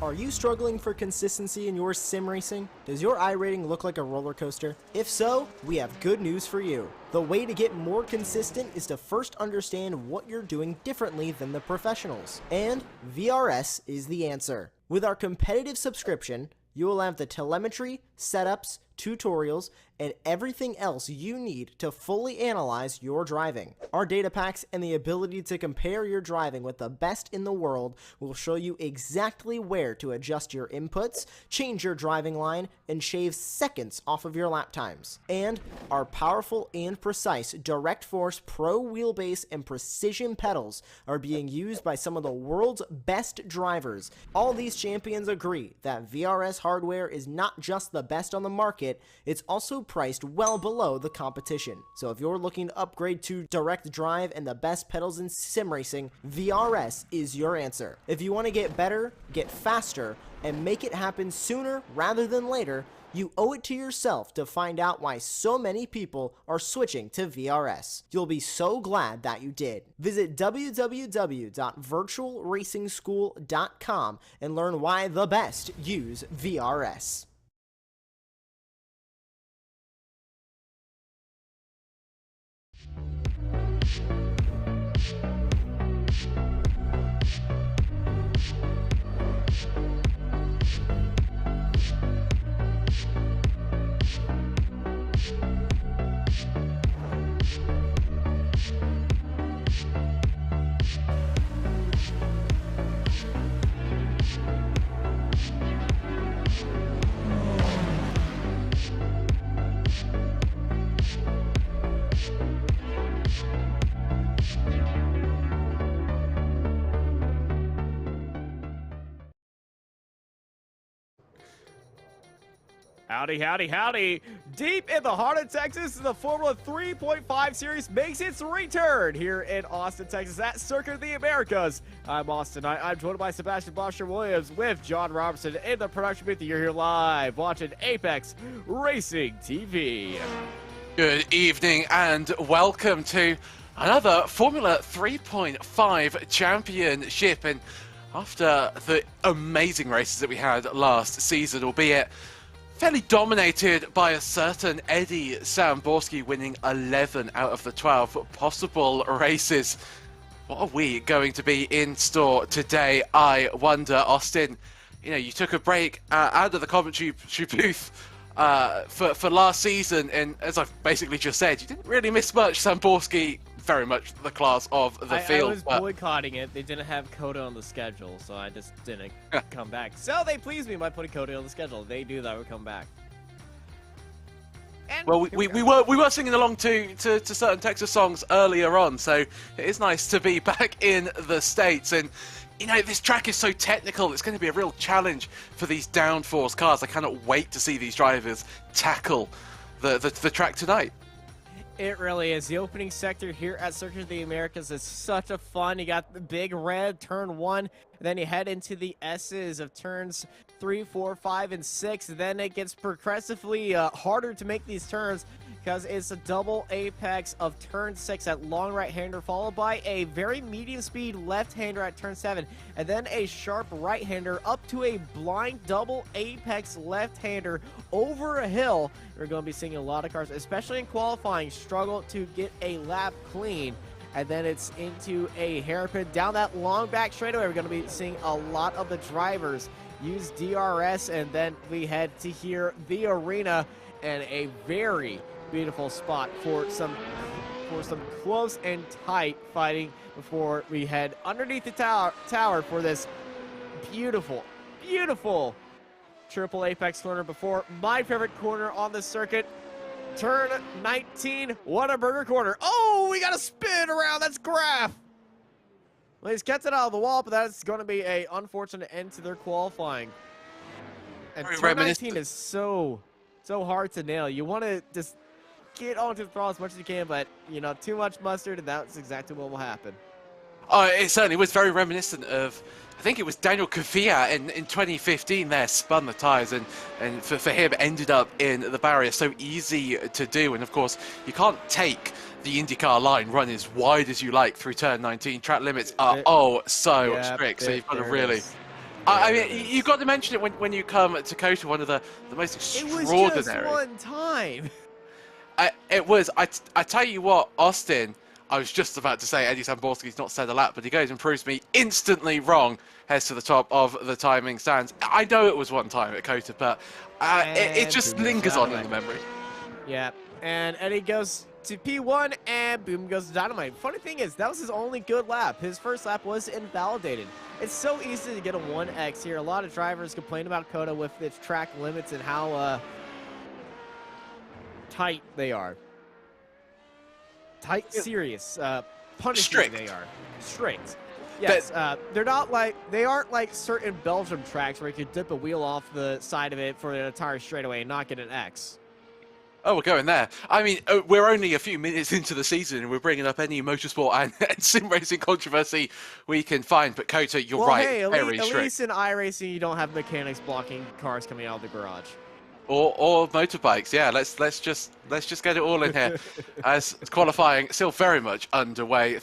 Are you struggling for consistency in your sim racing? Does your iRating look like a roller coaster? If so, we have good news for you. The way to get more consistent is to first understand what you're doing differently than the professionals. And VRS is the answer. With our competitive subscription, you will have the telemetry, setups, tutorials, and everything else you need to fully analyze your driving. Our data packs and the ability to compare your driving with the best in the world will show you exactly where to adjust your inputs, change your driving line, and shave seconds off of your lap times. And our powerful and precise Direct Force Pro wheelbase and precision pedals are being used by some of the world's best drivers. All these champions agree that VRS hardware is not just the best on the market, it's also priced well below the competition. So if you're looking to upgrade to direct drive and the best pedals in sim racing, VRS is your answer. If you want to get better, get faster, and make it happen sooner rather than later, you owe it to yourself to find out why so many people are switching to VRS. You'll be so glad that you did. Visit www.virtualracingschool.com and learn why the best use VRS. Howdy, howdy, howdy. Deep in the heart of Texas, the Formula 3.5 Series makes its return here in Austin, Texas at Circuit of the Americas. I'm Austin. I'm joined by Sebastian Bosher-Williams with John Robertson in the production booth. You're here live watching Apex Racing TV. Good evening and welcome to another Formula 3.5 championship. And after the amazing races that we had last season, albeit fairly dominated by a certain Eddie Samborski winning 11 out of the 12 possible races. What are we going to be in store today, I wonder? Austin, you know, you took a break out of the commentary booth for last season, and as I've basically just said, you didn't really miss much. Samborski, very much the class of the field. I was boycotting it. They didn't have Coda on the schedule, so I just didn't come back. So they pleased me by putting Coda on the schedule. If they do that, I would come back. And well, we were singing along to certain Texas songs earlier on, so it is nice to be back in the States. And you know, this track is so technical, it's going to be a real challenge for these downforce cars. I cannot wait to see these drivers tackle the track tonight. It really is. The opening sector here at Circuit of the Americas is such a fun. You got the big red turn 1, and then you head into the S's of turns 3, 4, 5, and 6. Then it gets progressively harder to make these turns because it's a double apex of turn 6 at long right-hander, followed by a very medium speed left-hander at turn 7, and then a sharp right-hander up to a blind double apex left-hander over a hill. We're going to be seeing a lot of cars, especially in qualifying, struggle to get a lap clean. And then it's into a hairpin down that long back straightaway. We're going to be seeing a lot of the drivers use DRS, and then we head to here, the arena, and a very beautiful spot for some close and tight fighting before we head underneath the tower for this beautiful triple apex corner before my favorite corner on the circuit, turn 19. What a burger corner. Oh, we got a spin around. That's Graf. Well, he's kept it out of the wall, but that's going to be a unfortunate end to their qualifying. And turn 19 is so hard to nail. You want to just get onto the throttle as much as you can, but, you know, too much mustard, and that's exactly what will happen. Oh, it certainly was very reminiscent of, I think it was Daniel Kvyat in 2015 there, spun the tyres, and for him ended up in the barrier. So easy to do, and of course, you can't take the IndyCar line, run as wide as you like through turn 19. Track limits are so strict, so you've got to really I mean, you've got to mention it when you come to Kota, one of the most extraordinary. It was just one time. It was. I tell you what, Austin, I was just about to say Eddie Samborski's not said a lap, but he goes and proves me instantly wrong, heads to the top of the timing stands. I know it was one time at Kota, but it just lingers on in the memory. Yeah, and Eddie goes to P1, and boom goes to Dynamite. Funny thing is, that was his only good lap. His first lap was invalidated. It's so easy to get a 1x here. A lot of drivers complain about Kota with its track limits and how tight they are. Tight, serious, punishing strict. They are. Strict. Yes, they're not like, they aren't like certain Belgium tracks where you could dip a wheel off the side of it for an entire straightaway and not get an X. Oh, we're going there. I mean, we're only a few minutes into the season, and we're bringing up any motorsport and sim racing controversy we can find. But Kota, you're right. Hey, very at strict. least in iRacing, you don't have mechanics blocking cars coming out of the garage. Or motorbikes. Yeah, let's just get it all in here. As qualifying still very much underway,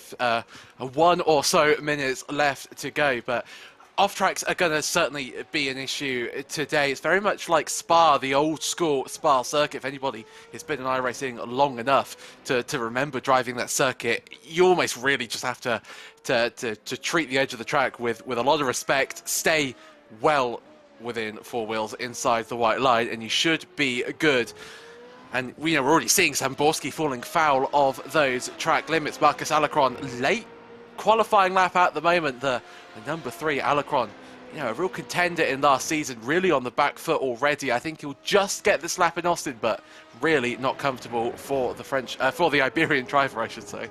1 or so minutes left to go, but off tracks are going to certainly be an issue today. It's very much like Spa, the old school Spa circuit. If anybody has been in iRacing long enough to remember driving that circuit, you almost really just have to treat the edge of the track with a lot of respect, stay well within 4 wheels inside the white line, and you should be good. And we're already seeing Samborski falling foul of those track limits. Marcus Alacron, late qualifying lap at the moment, the number 3 Alacron, a real contender in last season, really on the back foot already. I think he'll just get this lap in Austin, but really not comfortable for the for the Iberian driver, I should say.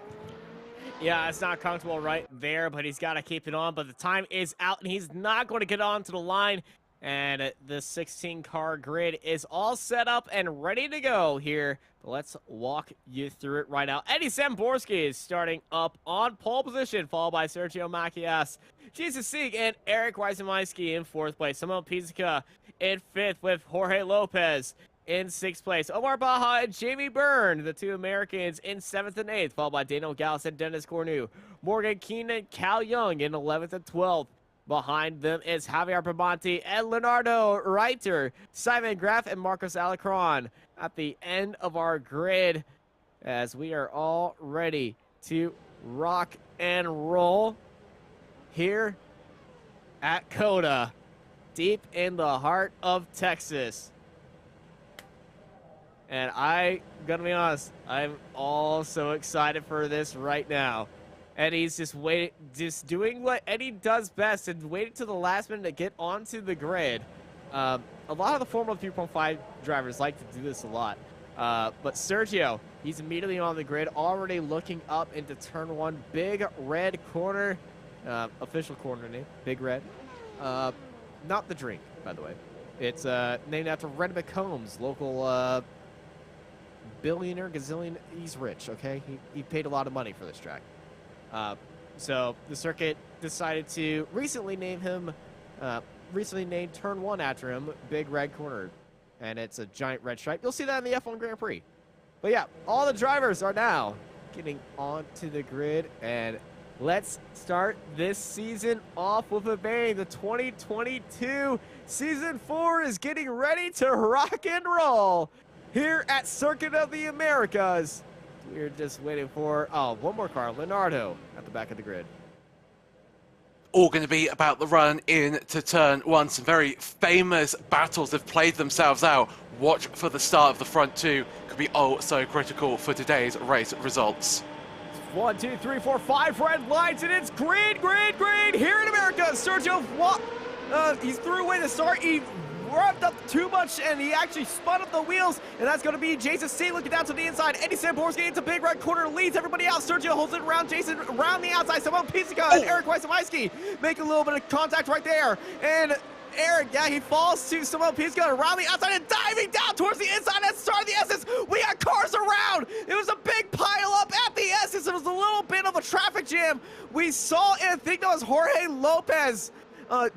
Yeah, it's not comfortable right there, but he's got to keep it on. But the time is out, and he's not going to get onto the line. And the 16-car grid is all set up and ready to go here. But let's walk you through it right now. Eddie Samborski is starting up on pole position, followed by Sergio Macias, Jesus Sieg, and Eric Weisemeiski in 4th place. Samuel Pizzica in 5th with Jorge Lopez in 6th place. Omar Baja and Jamie Byrne, the 2 Americans, in 7th and 8th, followed by Daniel Gallus and Dennis Cornu. Morgan Keenan, Cal Young in 11th and 12th. Behind them is Javier Brabanti and Leonardo Reiter, Simon Graff, and Marcos Alacron at the end of our grid, as we are all ready to rock and roll here at Kota, deep in the heart of Texas. And I'm gonna be honest, I'm all so excited for this right now. Eddie's just doing what Eddie does best and waiting to the last minute to get onto the grid. A lot of the Formula 3.5 drivers like to do this a lot. But Sergio, he's immediately on the grid, already looking up into turn 1. Big red corner. Official corner name, Big Red. Not the drink, by the way. It's named after Red McCombs, local billionaire, gazillion. He's rich, okay? He paid a lot of money for this track. So the circuit decided to recently name him, recently named turn 1 after him, Big Red Corner. And it's a giant red stripe. You'll see that in the F1 Grand Prix. But yeah, all the drivers are now getting onto the grid, and let's start this season off with a bang. The 2022 Season 4 is getting ready to rock and roll here at Circuit of the Americas. We're just waiting for, one more car, Leonardo, at the back of the grid. All going to be about the run into turn 1. Some very famous battles have played themselves out. Watch for the start of the front 2. Could be so critical for today's race results. 1, 2, 3, 4, 5 red lights, and it's green here in America. Sergio, he's threw away the start. He revved up too much, and he actually spun up the wheels, and that's going to be Jason C looking down to the inside. Eddie Samborski into Big Red Corner, leads everybody out. Sergio holds it around Jason, around the outside. Samuel Pizzica and Eric Weisemeiski make a little bit of contact right there, and Eric, he falls to Samuel Pizzica around the outside and diving down towards the inside at the start of the S's. We got cars around. It was a big pile up at the S's. It was a little bit of a traffic jam. We saw, and I think that was Jorge Lopez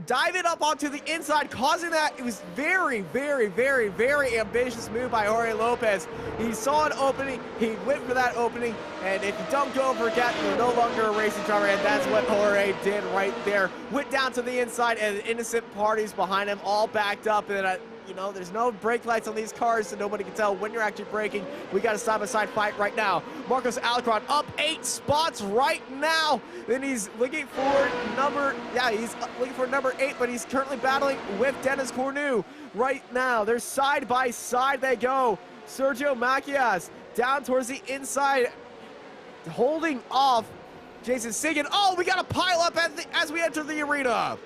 diving up onto the inside, causing that. It was very, very, very, very ambitious move by Jorge Lopez. He saw an opening, he went for that opening, and if you don't go for a gap, you're no longer a racing driver, and that's what Jorge did right there. Went down to the inside, and innocent parties behind him all backed up, and you know, there's no brake lights on these cars, so nobody can tell when you're actually braking. We got a side-by-side fight right now. Marcos Alarcon up 8 spots right now. Then he's looking for number 8, but he's currently battling with Dennis Cornu right now. They're side by side they go. Sergio Macias down towards the inside, holding off Jason Sigan. Oh, we got a pile up as we enter the arena.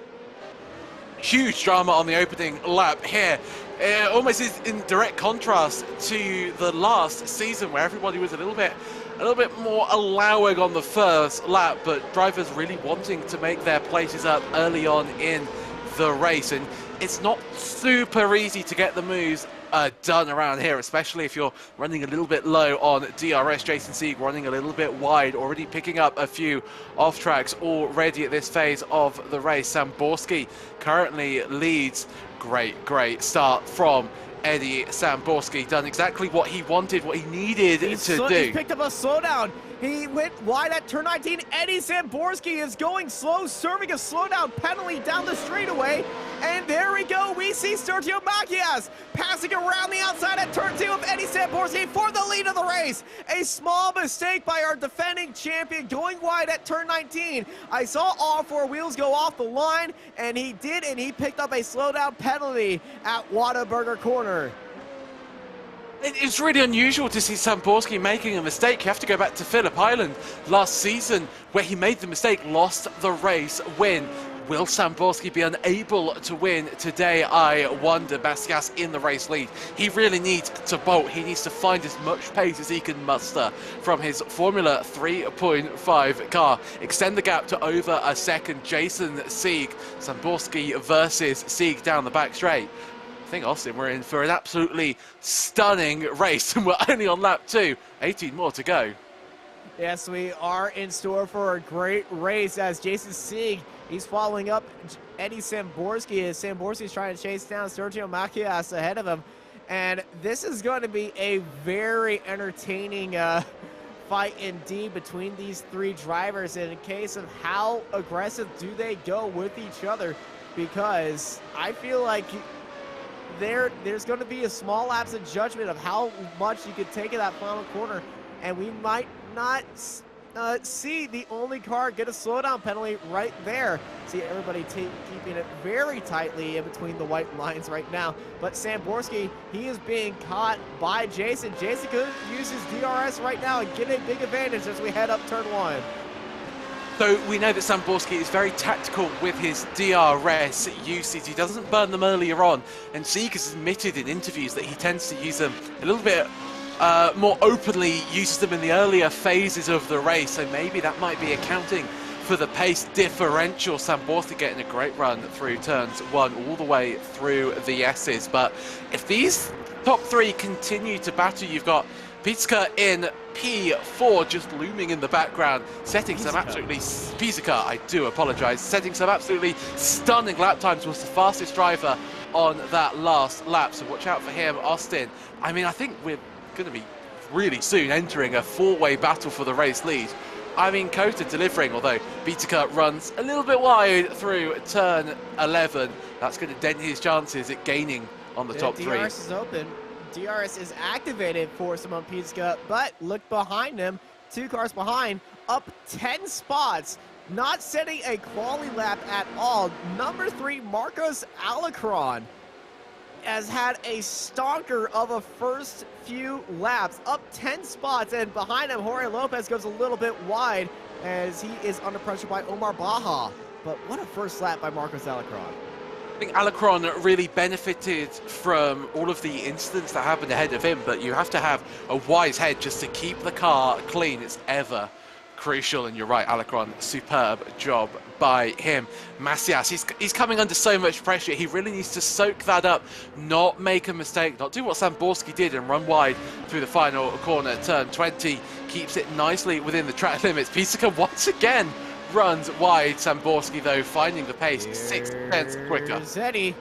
Huge drama on the opening lap here. Almost is in direct contrast to the last season where everybody was a little bit more allowing on the first lap, but drivers really wanting to make their places up early on in the race. And it's not super easy to get the moves done around here, especially if you're running a little bit low on DRS. Jason Sieg running a little bit wide, already picking up a few off tracks already at this phase of the race. Samborski currently leads. Great start from Eddie Samborski. Done exactly what he wanted, what he needed to do. He's picked up a slowdown. He went wide at turn 19. Eddie Samborski is going slow, serving a slowdown penalty down the straightaway. And there we go. We see Sergio Macias passing around the outside at turn 2 of Eddie Samborski for the lead of the race. A small mistake by our defending champion going wide at turn 19. I saw all 4 wheels go off the line, and he did, and he picked up a slowdown penalty at Whataburger Corner. It's really unusual to see Samborski making a mistake. You have to go back to Phillip Island last season where he made the mistake, lost the race win. Will Samborski be unable to win today? I wonder. Macias in the race lead. He really needs to bolt. He needs to find as much pace as he can muster from his Formula 3.5 car. Extend the gap to over a second. Jason Sieg, Samborski versus Sieg down the back straight. I think, Austin, we're in for an absolutely stunning race, and we're only on lap 2. 18 more to go. Yes, we are in store for a great race as Jason Sieg, he's following up Eddie Samborski as Samborski is trying to chase down Sergio Macias ahead of him. And this is going to be a very entertaining fight indeed between these 3 drivers in a case of how aggressive do they go with each other, because I feel like there's going to be a small lapse of judgment of how much you could take in that final corner, and we might not see the only car get a slowdown penalty right there. See everybody keeping it very tightly in between the white lines right now, but Samborski, he is being caught by Jason. Jason could use his DRS right now and get a big advantage as we head up turn 1. So we know that Samborski is very tactical with his DRS usage. He doesn't burn them earlier on, and Sieg has admitted in interviews that he tends to use them a little bit more openly, uses them in the earlier phases of the race, so maybe that might be accounting for the pace differential. Samborski getting a great run through turns 1 all the way through the S's, but if these top 3 continue to battle, you've got Pizka in P4 just looming in the background, setting some absolutely I do apologize, setting some absolutely stunning lap times. Was the fastest driver on that last lap, so watch out for him, Austin. I mean, I think we're going to be really soon entering a 4-way battle for the race lead. I mean, Kota delivering, although Bitica runs a little bit wide through turn 11. That's going to dent his chances at gaining on the top 3. DRS is open. DRS is activated for Simon Pizka, but look behind him, 2 cars behind, up 10 spots, not setting a quality lap at all. Number 3, Marcos Alarcon has had a stonker of a first few laps, up 10 spots, and behind him, Jorge Lopez goes a little bit wide as he is under pressure by Omar Baja. But what a first lap by Marcos Alarcon. I think Alarcon really benefited from all of the incidents that happened ahead of him, but you have to have a wise head just to keep the car clean. It's ever crucial, and you're right, Alarcon, superb job by him. Macias, he's coming under so much pressure. He really needs to soak that up, not make a mistake, not do what Samborski did and run wide through the final corner. Turn 20 keeps it nicely within the track limits. Pizzica once again runs wide. Samborski, though, finding the pace 6 tenths quicker. Here's Eddie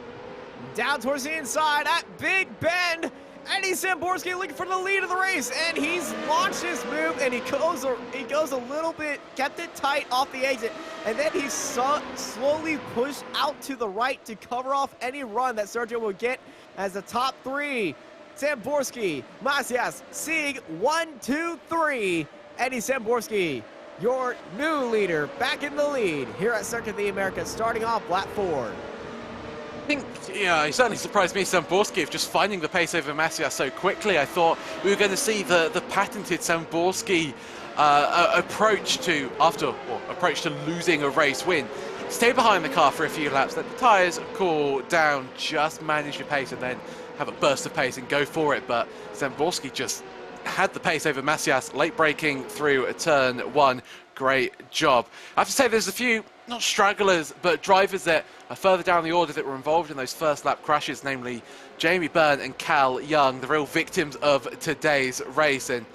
down towards the inside at Big Bend. Eddie Samborski looking for the lead of the race, and he's launched his move, and he goes a little bit, kept it tight off the exit, and then he slowly pushed out to the right to cover off any run that Sergio will get as the top three. Samborski, Macias, Sieg, 1, 2, 3. Eddie Samborski, your new leader, back in the lead here at Circuit of the Americas, starting off lap 4. I think, yeah, he certainly surprised me, Samborski, of just finding the pace over Macias so quickly. I thought we were going to see the patented Samborski approach to losing a race win. Stay behind the car for a few laps, let the tyres cool down, just manage your pace, and then have a burst of pace and go for it. But Samborski just had the pace over Macias, late braking through a turn 1. Great job. I have to say there's a few, not stragglers, but drivers that are further down the order that were involved in those first lap crashes, namely Jamie Byrne and Cal Young, the real victims of today's race, and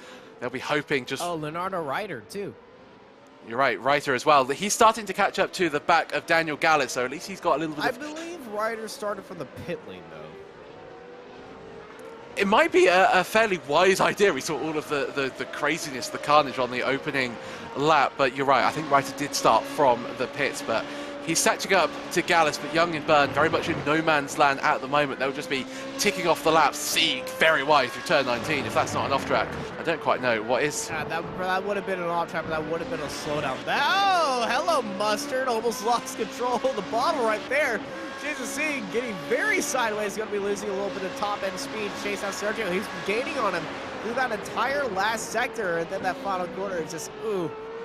they'll be hoping just... Oh, Leonardo Ryder, too. You're right, Ryder as well. He's starting to catch up to the back of Daniel Gallet, so at least he's got a little bit I of... believe Ryder started from the pit lane, though. It might be a fairly wise idea. We saw all of the craziness, the carnage on the opening lap, but you're right. I think Ryder did start from the pits, but he's catching up to Gallus, but Young and Byrne very much in no man's land at the moment. They'll just be ticking off the laps, seeing very wide through turn 19. If that's not an off-track, I don't quite know what is. That would have been an off-track, but that would have been a slowdown. Oh, hello, Mustard. Almost lost control of the bottle right there. Jason Singh getting very sideways, going to be losing a little bit of top-end speed. Chase out Sergio. He's gaining on him through that entire last sector, and then that final corner is just,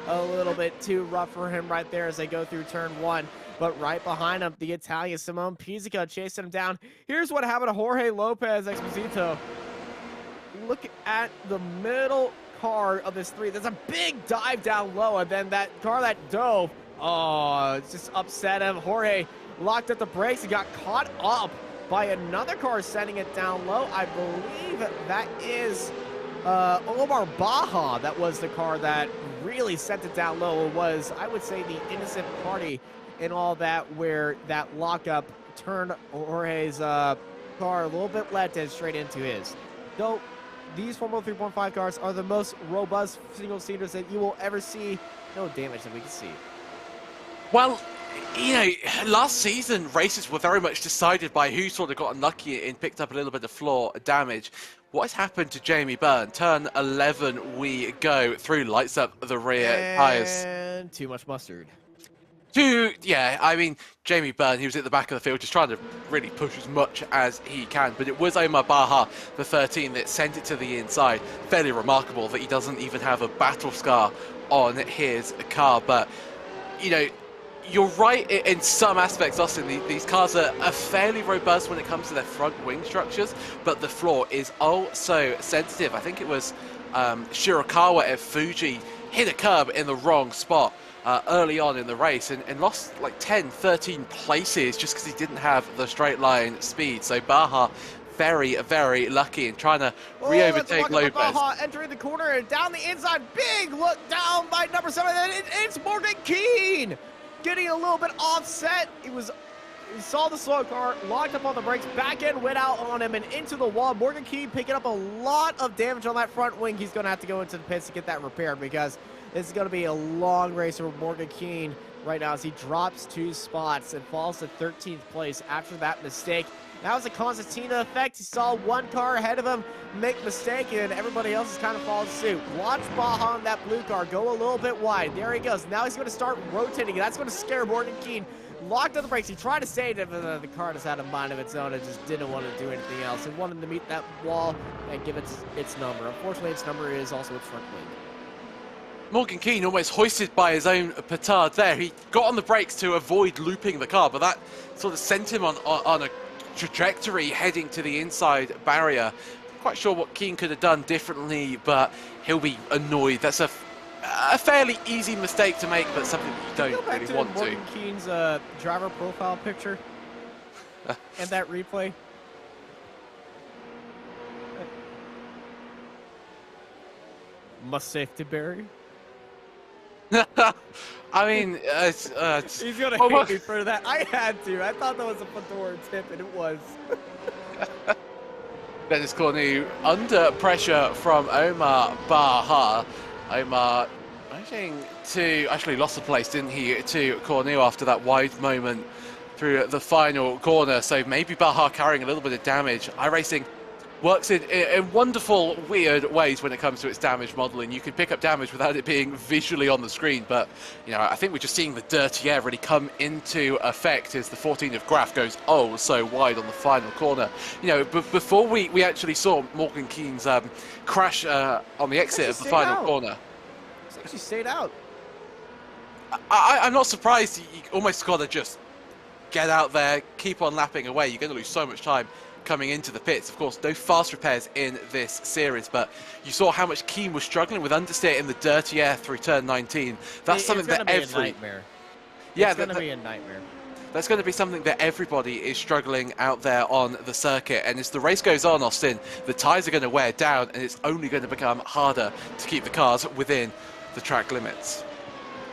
a little bit too rough for him right there as they go through turn 1. But right behind him, the Italian Simone Pizzica chasing him down. Here's what happened to Jorge Lopez Exposito. Look at the middle car of this 3. There's a big dive down low, and then that car that dove, it's just upset him. Jorge locked at the brakes and got caught up by another car sending it down low. I believe that is Omar Baja. That was the car that really sent it down low. It was, I would say, the innocent party in all that, where that lockup turned Jorge's car a little bit left and straight into his. Though these Formula 3.5 cars are the most robust single-seaters that you will ever see. No damage that we can see. Well, you know, last season races were very much decided by who sort of got unlucky and picked up a little bit of floor damage. What has happened to Jamie Byrne? Turn 11 we go through, lights up the rear tyres. And too much mustard. Yeah, I mean, Jamie Byrne, he was at the back of the field just trying to really push as much as he can, but it was Omar Baja, the 13, that sent it to the inside. Fairly remarkable that he doesn't even have a battle scar on his car, but, you know, you're right in some aspects, Austin. These cars are fairly robust when it comes to their front wing structures, but the floor is oh so sensitive. I think it was Shirakawa at Fuji hit a curb in the wrong spot early on in the race and lost like 10, 13 places just because he didn't have the straight line speed. So Baja, very, very lucky in trying to re-overtake Lopez. Baja entering the corner and down the inside. Big look down by number 7. It's Morgan Keane getting a little bit offset. He saw the slow car, locked up on the brakes, back end went out on him and into the wall. Morgan Keane picking up a lot of damage on that front wing. He's going to have to go into the pits to get that repaired because this is going to be a long race for Morgan Keane right now as he drops 2 spots and falls to 13th place after that mistake. That was a Constantina effect. He saw one car ahead of him make a mistake, and everybody else is kind of following suit. Watch Baja on that blue car go a little bit wide. There he goes. Now he's going to start rotating. That's going to scare Morgan Keane. Locked on the brakes. He tried to save it, but the car just had a mind of its own and just didn't want to do anything else. It wanted to meet that wall and give it its number. Unfortunately, its number is also its front wing. Morgan Keane almost hoisted by his own petard there. He got on the brakes to avoid looping the car, but that sort of sent him on a trajectory heading to the inside barrier. Quite sure what Keane could have done differently, but he'll be annoyed. That's a fairly easy mistake to make, but something that you don't really want to. Morgan Keane's driver profile picture and that replay. Must safety bury. I mean, He's gonna hate me for that. I had to. I thought that was a Fedora tip, and it was. Dennis Cornu under pressure from Omar Baha. Omar actually lost the place, didn't he, to Cornu after that wide moment through the final corner. So maybe Baha carrying a little bit of damage. iRacing works in wonderful, weird ways when it comes to its damage modeling. You can pick up damage without it being visually on the screen, but I think we're just seeing the dirty air really come into effect as the 14 of Graf goes so wide on the final corner. Before we actually saw Morgan Keane's crash on the exit of the final corner. It's actually stayed out. I'm not surprised. You almost got to just get out there, keep on lapping away. You're going to lose so much time coming into the pits. Of course, no fast repairs in this series, but you saw how much Keane was struggling with understeer in the dirty air through turn 19. That's something that it's going to be a nightmare. That's going to be something that everybody is struggling out there on the circuit. And as the race goes on, Austin, the tyres are going to wear down, and it's only going to become harder to keep the cars within the track limits.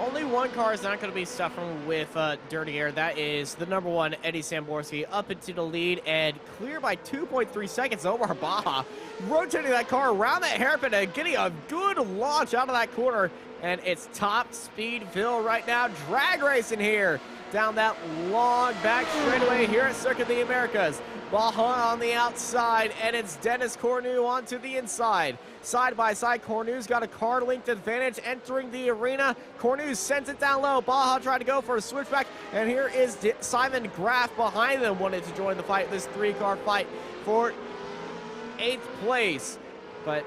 Only one car is not going to be suffering with dirty air. That is the number 1, Eddie Samborski, up into the lead and clear by 2.3 seconds. Omar Baha rotating that car around that hairpin and getting a good launch out of that corner. And it's top speed Phil right now, drag racing here down that long back straightaway here at Circuit of the Americas. Baha on the outside, and it's Dennis Cornu onto the inside. Side by side, Cornu's got a car length advantage entering the arena. Cornu sends it down low. Baha tried to go for a switchback, and here is Simon Graf behind them, wanted to join the fight, this 3-car fight for 8th place. But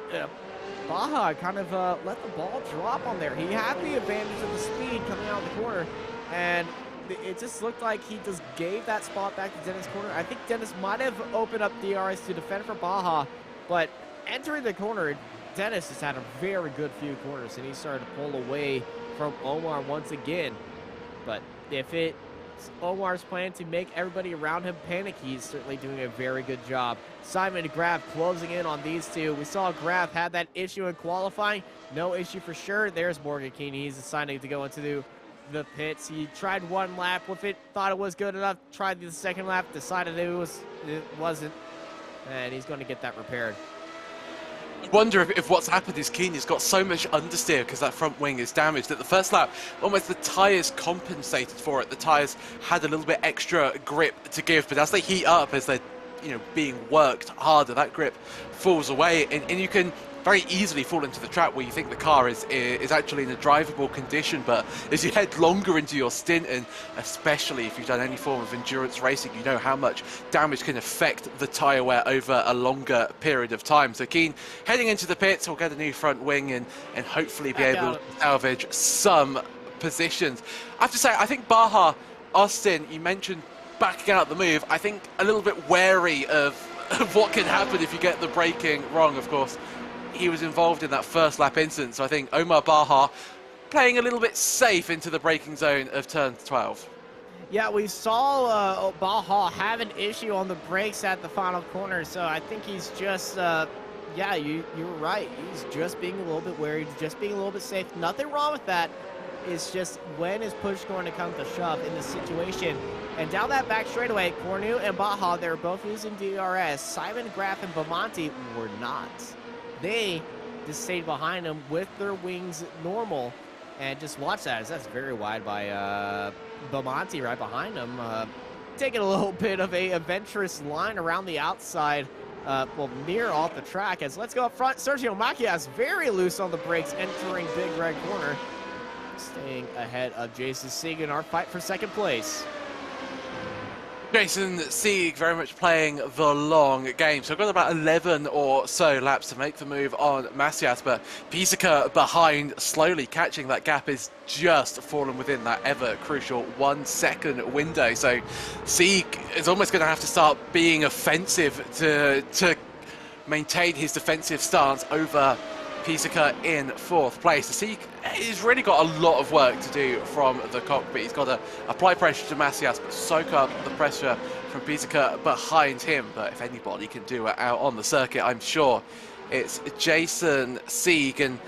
Baha kind of let the ball drop on there. He had the advantage of the speed coming out of the corner, and it just looked like he just gave that spot back to Dennis Cornu. I think Dennis might have opened up DRS to defend for Baha, but entering the corner, Dennis has had a very good few corners, and he started to pull away from Omar once again. But if it's Omar's plan to make everybody around him panic, he's certainly doing a very good job. Simon Graf closing in on these two. We saw Graf had that issue in qualifying. No issue for sure. There's Morgan Keane. He's deciding to go into the pits. He tried one lap with it, thought it was good enough, tried the second lap, decided it wasn't, and he's going to get that repaired. I wonder if what's happened is Keane has got so much understeer because that front wing is damaged that the first lap, almost the tyres compensated for it. The tyres had a little bit extra grip to give, but as they heat up, as they're being worked harder, that grip falls away, and you can very easily fall into the trap where you think the car is actually in a drivable condition. But as you head longer into your stint, and especially if you've done any form of endurance racing, you know how much damage can affect the tyre wear over a longer period of time. So Keane heading into the pits, will get a new front wing and hopefully be able to salvage some positions. I have to say, I think Baha, Austin, you mentioned backing out the move. I think a little bit wary of what can happen if you get the braking wrong. Of course, he was involved in that first lap incident, so I think Omar Baha playing a little bit safe into the braking zone of turn 12. Yeah, we saw Baha have an issue on the brakes at the final corner, so I think he's just, yeah, you're right. He's just being a little bit wary, just being a little bit safe. Nothing wrong with that. It's just when is push going to come to shove in this situation. And down that back straightaway, Cornu and Baha, they're both losing DRS. Simon Graf and Bamonti were not. They just stayed behind him with their wings normal. And just watch that, as that's very wide by Bamonti right behind him. Taking a little bit of a adventurous line around the outside, well, near off the track. As let's go up front, Sergio Macias very loose on the brakes, entering big red corner. Staying ahead of Jason Sieg in our fight for second place. Jason Sieg very much playing the long game. So I've got about 11 or so laps to make the move on Macias, but Pizzica behind, slowly catching that gap, is just fallen within that ever crucial 1 second window. So Sieg is almost going to have to start being offensive to maintain his defensive stance over Pizzica in fourth place. Sieg has really got a lot of work to do from the cockpit. He's got to apply pressure to Macias, but soak up the pressure from Pizzica behind him. But if anybody can do it out on the circuit, I'm sure it's Jason Sieg. And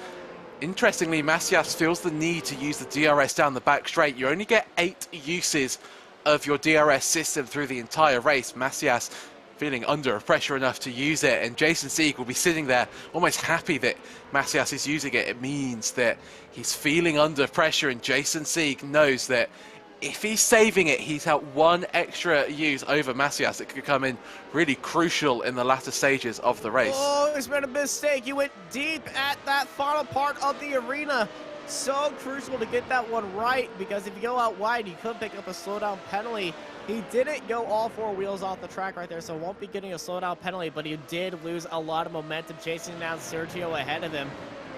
Interestingly, Macias feels the need to use the DRS down the back straight. You only get 8 uses of your DRS system through the entire race. Macias feeling under pressure enough to use it, and Jason Sieg will be sitting there almost happy that Macias is using it. It means that he's feeling under pressure, and Jason Sieg knows that if he's saving it, he's had 1 extra use over Macias. It could come in really crucial in the latter stages of the race. Oh, he's made a mistake. He went deep at that final part of the arena. So crucial to get that one right, because if you go out wide, you could pick up a slowdown penalty. He didn't go all 4 wheels off the track right there, so won't be getting a slowdown penalty, but he did lose a lot of momentum, chasing down Sergio ahead of him.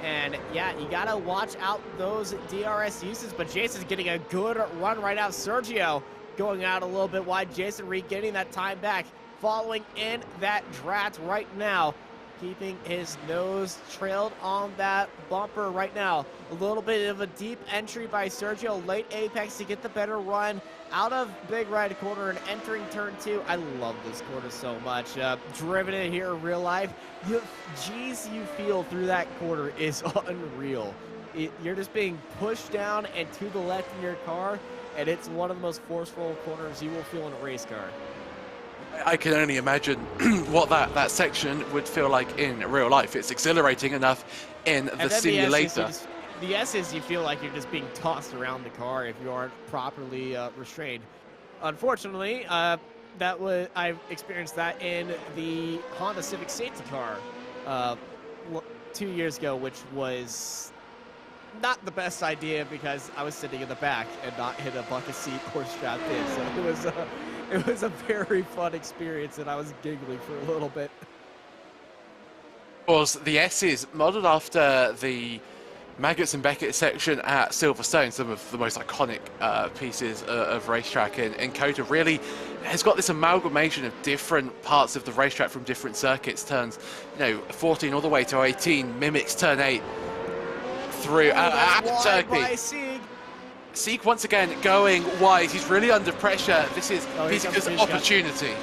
And yeah, you gotta watch out those DRS uses, but Jason's getting a good run right out. Sergio going out a little bit wide. Jason regaining that time back, following in that drat right now, keeping his nose trailed on that bumper right now. A little bit of a deep entry by Sergio, late apex to get the better run out of big red corner and entering turn 2. I love this corner so much. Driven it here in real life. The G's you feel through that corner is unreal. You're just being pushed down and to the left in your car, and it's one of the most forceful corners you will feel in a race car. I can only imagine what that section would feel like in real life. It's exhilarating enough in the simulator. The S is you feel like you're just being tossed around the car if you aren't properly restrained. Unfortunately, I've experienced that in the Honda Civic safety car 2 years ago, which was not the best idea because I was sitting in the back and not in a bucket seat or strapped in. So it was a very fun experience, and I was giggling for a little bit. Of course, the S is modeled after the Maggots and Beckett section at Silverstone, some of the most iconic pieces of racetrack, and COTA really has got this amalgamation of different parts of the racetrack from different circuits. Turns 14 all the way to 18 mimics turn 8 through Turkey. Sieg once again going wide. He's really under pressure. This is Pizzica's opportunity.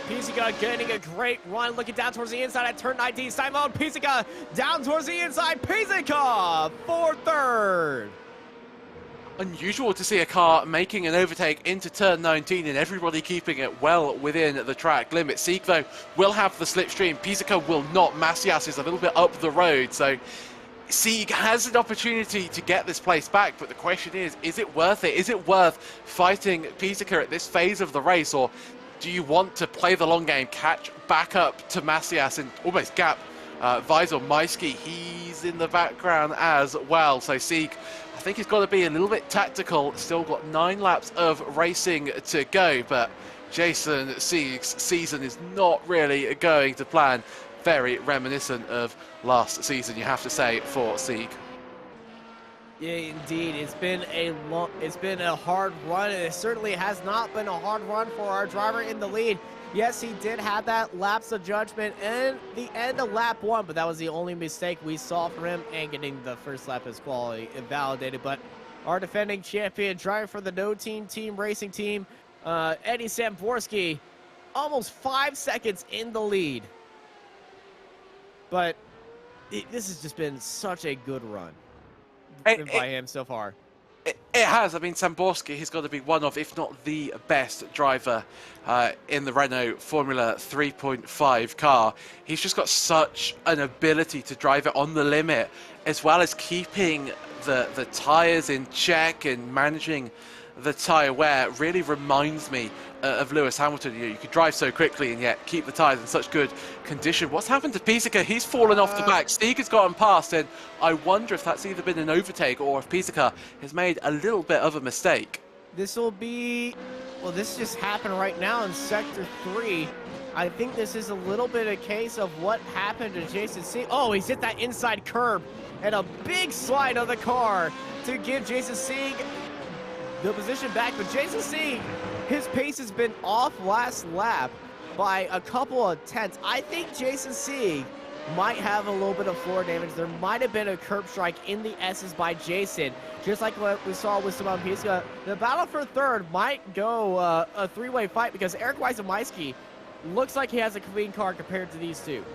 Pizzica getting a great run, looking down towards the inside at turn 19. Simon Pizzica down towards the inside. Pizzica for 3rd. Unusual to see a car making an overtake into turn 19 and everybody keeping it well within the track limit. Sieg, though, will have the slipstream. Pizzica will not. Macias is a little bit up the road, so Sieg has an opportunity to get this place back, but the question is it worth it? Is it worth fighting Pizzica at this phase of the race, or do you want to play the long game, catch back up to Macias and almost gap Weisel? Maisky, he's in the background as well, so Sieg, I think he's got to be a little bit tactical. Still got 9 laps of racing to go, but Jason Sieg's season is not really going to plan. Very reminiscent of last season, you have to say, for Sieg. Yeah, indeed. It's been a hard run, and it certainly has not been a hard run for our driver in the lead. Yes, he did have that lapse of judgment in the end of lap 1, but that was the only mistake we saw from him, and getting the first lap as quality invalidated. But our defending champion, driving for the No Team Racing Team, Eddie Samborski, almost 5 seconds in the lead. But this has just been such a good run by him so far. It has. I mean, Samborski has got to be one of, if not the best driver in the Renault Formula 3.5 car. He's just got such an ability to drive it on the limit, as well as keeping the tyres in check and managing the tyre wear. Really reminds me of Lewis Hamilton. You could drive so quickly and yet keep the tyres in such good condition. What's happened to Pizzica? He's fallen off the back. Sieg has gotten past, and I wonder if that's either been an overtake or if Pizzica has made a little bit of a mistake. This just happened right now in Sector 3. I think this is a little bit a case of what happened to Jason Sieg. Oh, he's hit that inside curb and a big slide of the car to give Jason Sieg the position back. But Jason Sieg, his pace has been off last lap by a couple of tenths. I think Jason Sieg might have a little bit of floor damage. There might have been a curb strike in the S's by Jason, just like what we saw with Simon Pizzica. The battle for 3rd might go a 3-way fight, because Eric Weiss-Maisky looks like he has a clean car compared to these two.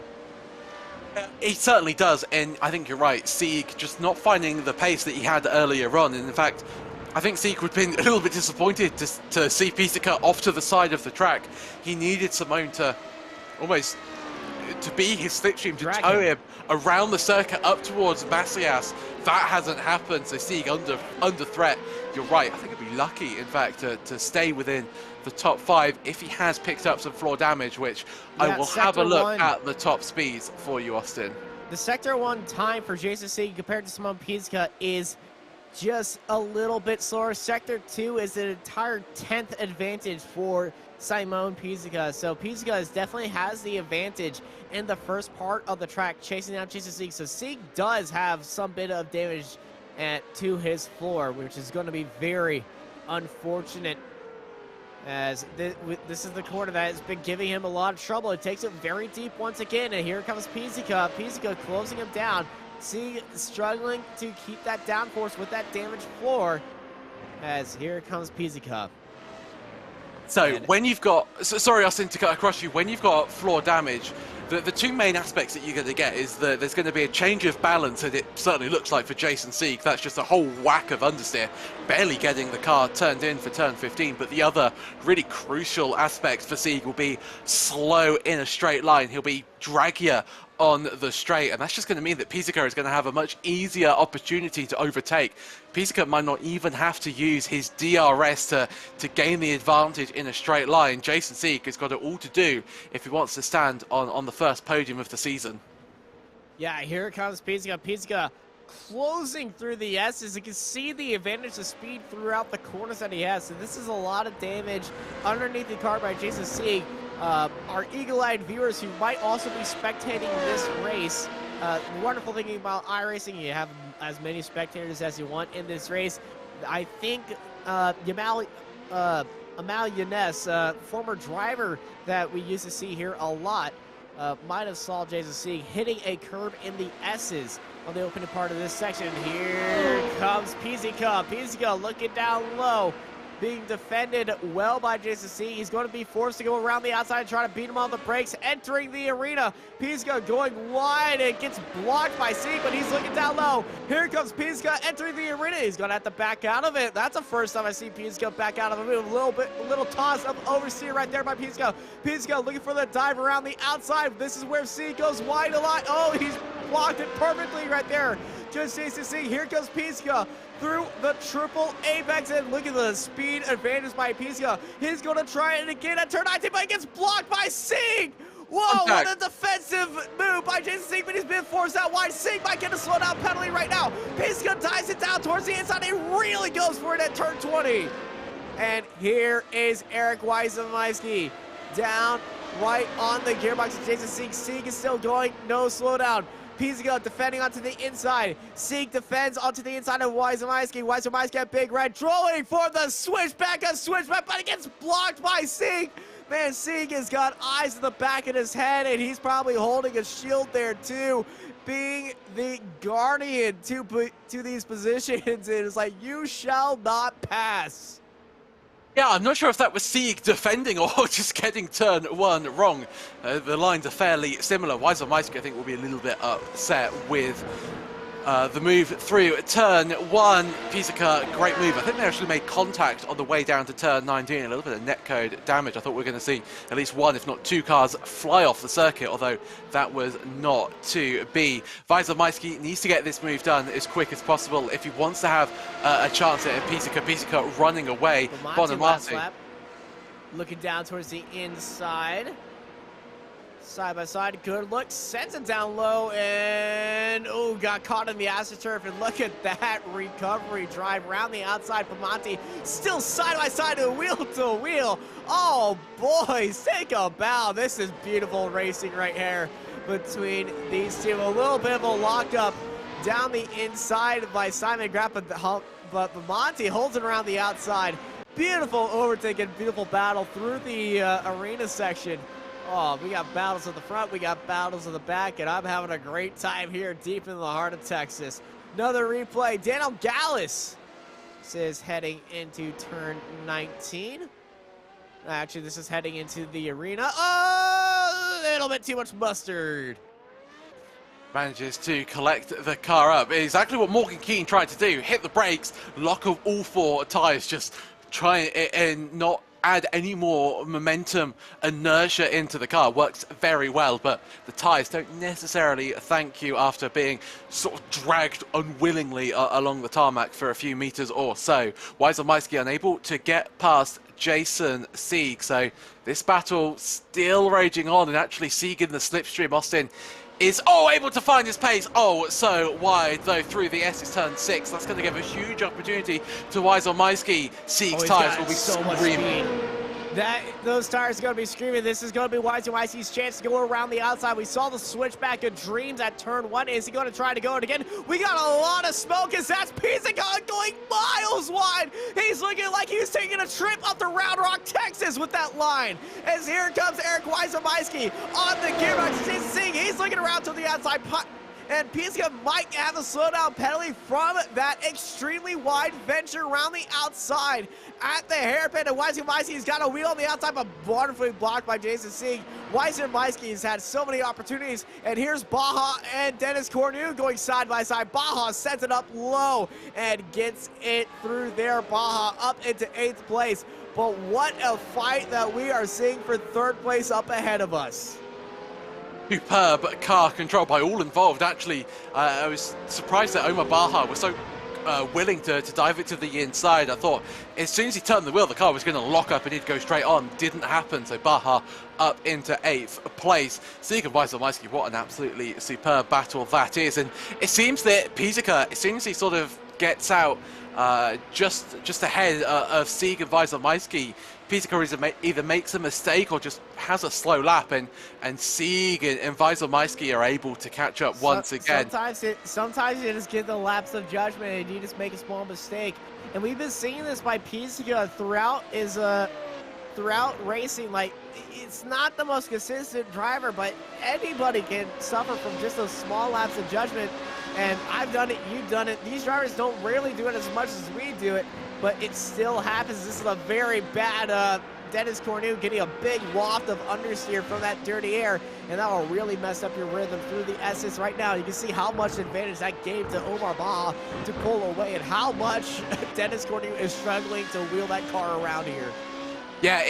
He certainly does, and I think you're right. Sieg just not finding the pace that he had earlier on. And in fact, I think Sieg would have been a little bit disappointed to see Pisika off to the side of the track. He needed Simone to almost to be his slipstream, to tow him around the circuit up towards Macias. That hasn't happened, so Sieg under threat. You're right, I think he'd be lucky, in fact, to stay within the top 5 if he has picked up some floor damage, which I will have a look at the top speeds for you, Austin. The Sector 1 time for Jason Sieg compared to Simone Pisika is just a little bit slower. Sector 2 is an entire 10th advantage for Simone Pisika. So Pisika definitely has the advantage in the first part of the track, chasing down Jason Sieg. So Sieg does have some bit of damage to his floor, which is going to be very unfortunate, as this is the corner that has been giving him a lot of trouble. It takes it very deep once again, and here comes Pisika. Pisika closing him down. Sieg struggling to keep that downforce with that damaged floor, as here comes Pisika. So when you've got, sorry Austin to cut across you, when you've got floor damage, the two main aspects that you're going to get is that there's going to be a change of balance, and it certainly looks like for Jason Sieg, that's just a whole whack of understeer, barely getting the car turned in for turn 15. But the other really crucial aspect for Sieg will be slow in a straight line. He'll be draggier on the straight, and that's just going to mean that Pisika is going to have a much easier opportunity to overtake. Pisika might not even have to use his DRS to gain the advantage in a straight line. Jason Sieg has got it all to do if he wants to stand on the first podium of the season. Yeah, here comes Pisika. Pisika closing through the S's. You can see the advantage of speed throughout the corners that he has. So this is a lot of damage underneath the car by Jason Sieg. Our eagle-eyed viewers who might also be spectating this race, wonderful thing about iRacing, you have as many spectators as you want in this race. I think Amal Yanes, former driver that we used to see here a lot, might have saw Jason Sieg hitting a curb in the S's on the opening part of this section. Here comes Pisika. Pisika looking down low, being defended well by Jason Sieg. He's going to be forced to go around the outside and try to beat him on the brakes. Entering the arena, Pisika going wide and gets blocked by Sieg, but he's looking down low. Here comes Pisika entering the arena. He's going to have to back out of it. That's the first time I see Pisika back out of the move. A little toss up oversteer right there by Pisika. Pisika looking for the dive around the outside. This is where Sieg goes wide a lot. Oh, he's blocked it perfectly right there. Just Jason Sieg. Here comes Pisika through the triple apex, and look at the speed advantage by Pisika. He's going to try it again at turn 19, but he gets blocked by Sieg. Whoa, what a defensive move by Jason Sieg, but he's been forced out wide. Sieg might get a slowdown penalty right now. Pisika dives it down towards the inside. He really goes for it at turn 20. And here is Eric Weisemeiski down right on the gearbox of Jason Sieg. Sieg is still going, no slowdown. Pisika defending onto the inside. Sieg defends onto the inside of Weisemeiski. Weisemeiski at Big Red, drawing for the switchback, but it gets blocked by Sieg. Man, Sieg has got eyes in the back of his head, and he's probably holding a shield there too, being the guardian to these positions. It is like, you shall not pass. Yeah, I'm not sure if that was Sieg defending or just getting turn 1 wrong. The lines are fairly similar. Weisemeiski, I think, will be a little bit upset with the move through turn 1. Pisika, great move. I think they actually made contact on the way down to turn 19. A little bit of netcode damage. I thought we were going to see at least one, if not two cars fly off the circuit, although that was not to be. Weisemeiski needs to get this move done as quick as possible if he wants to have a chance at Pisika. Pisika running away. Bonamati looking down towards the inside. Side by side, good look, sends it down low, and oh, got caught in the AstroTurf, and look at that recovery drive around the outside. Pamanti still side by side and wheel to wheel. Oh, boys, take a bow. This is beautiful racing right here between these two. A little bit of a lockup down the inside by Simon Grapp, but Pamanti holds it around the outside. Beautiful overtake and beautiful battle through the arena section. Oh, we got battles at the front, we got battles at the back, and I'm having a great time here deep in the heart of Texas. Another replay. Daniel Gallus is heading into turn 19. Actually, this is heading into the arena. Oh, a little bit too much mustard. manages to collect the car up. Exactly what Morgan Keane tried to do. Hit the brakes, lock of all 4 tyres, just try and not add any more momentum, inertia into the car. Works very well, but the tyres don't necessarily thank you after being sort of dragged unwillingly along the tarmac for a few meters or so. Weiselmeiski unable to get past Jason Sieg, so this battle still raging on, and actually Sieg in the slipstream. Austin is able to find his pace. So wide though through the S's turn 6. That's going to give a huge opportunity to Weiselmeiski. Sieg's tires will be so screaming. Those tires are going to be screaming. This is going to be Weiselmeiski's chance to go around the outside. We saw the switchback of Dreams at turn 1. Is he going to try to go it again? We got a lot of smoke as that's Pizzica going miles wide. He's looking like he's taking a trip up to Round Rock, Texas with that line. As here comes Eric Weiselmeiski on the gearbox. He's looking around to the outside. And Pizzica might have a slowdown penalty from that extremely wide venture around the outside at the hairpin. And Weiselmeiski's got a wheel on the outside, but wonderfully blocked by Jason Sieg. Weiselmeiski has had so many opportunities. And here's Baja and Dennis Cornu going side by side. Baja sends it up low and gets it through there. Baja up into 8th place. But what a fight that we are seeing for 3rd place up ahead of us. Superb car control by all involved. Actually, I was surprised that Omar Baja was so willing to dive it to the inside. I thought as soon as he turned the wheel, the car was going to lock up and he'd go straight on. Didn't happen, so Baja up into 8th place. Sieg and Weiselmeiski, what an absolutely superb battle that is. And it seems that Pizzica, as soon as he sort of gets out just ahead of Sieg and Weiselmeiski, Pizzica either makes a mistake or just has a slow lap, and Sieg and Weiselmeiski are able to catch up once again. Sometimes you just get the lapse of judgment and you just make a small mistake. And we've been seeing this by Pizzica throughout racing. Like, it's not the most consistent driver, but anybody can suffer from just a small lapse of judgment. And I've done it, you've done it. These drivers don't rarely do it as much as we do it, but it still happens. This is a very bad Dennis Cornu getting a big waft of understeer from that dirty air, and that will really mess up your rhythm through the S's right now. You can see how much advantage that gave to Omar Baja to pull away, and how much Dennis Cornu is struggling to wheel that car around here. Yeah,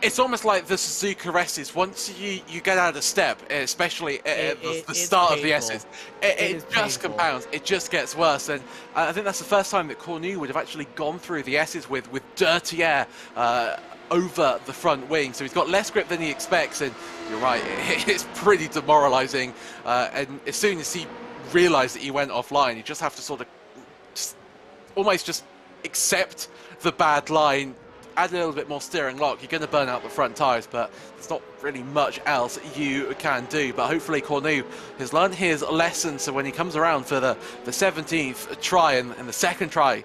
it's almost like the Suzuka S's. Once you get out of step, especially at the start of the S's, it just compounds. It just gets worse. And I think that's the first time that Cornu would have actually gone through the S's with dirty air over the front wing. So he's got less grip than he expects. And you're right, it's pretty demoralizing. And as soon as he realized that he went offline, you just have to sort of almost just accept the bad line, add a little bit more steering lock. You're going to burn out the front tyres, but there's not really much else you can do. But hopefully Cornu has learned his lesson, so when he comes around for the 17th try and the second try